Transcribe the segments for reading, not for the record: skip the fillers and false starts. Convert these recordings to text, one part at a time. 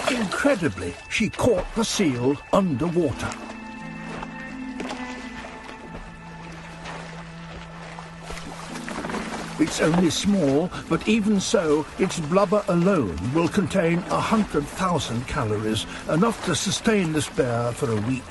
Incredibly, she caught the seal underwater. It's only small, but even so, its blubber alone will contain 100,000 calories, enough to sustain this bear for a week.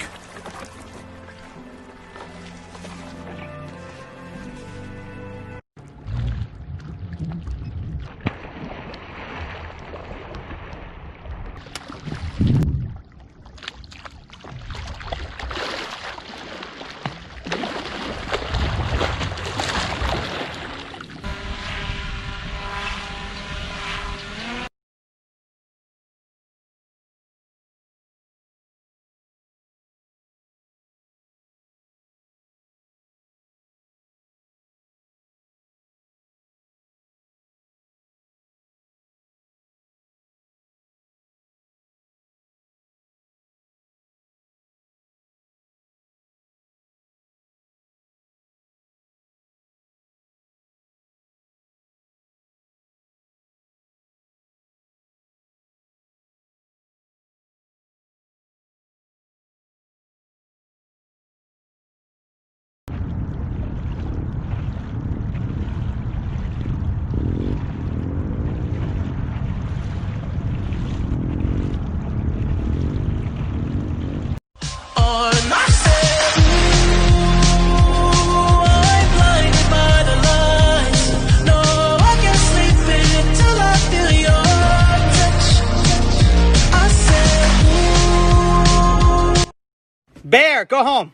Bear, go home.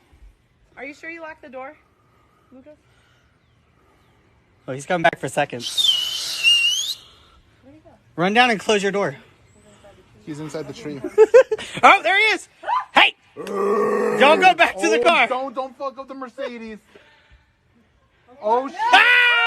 Are you sure you locked the door, Lucas? Oh, he's coming back for a second. Where'd he go? Run down and close your door. He's inside the tree. Oh, there he is. Hey! Don't go back to the car. Don't fuck up the Mercedes. Oh, shit. Ah!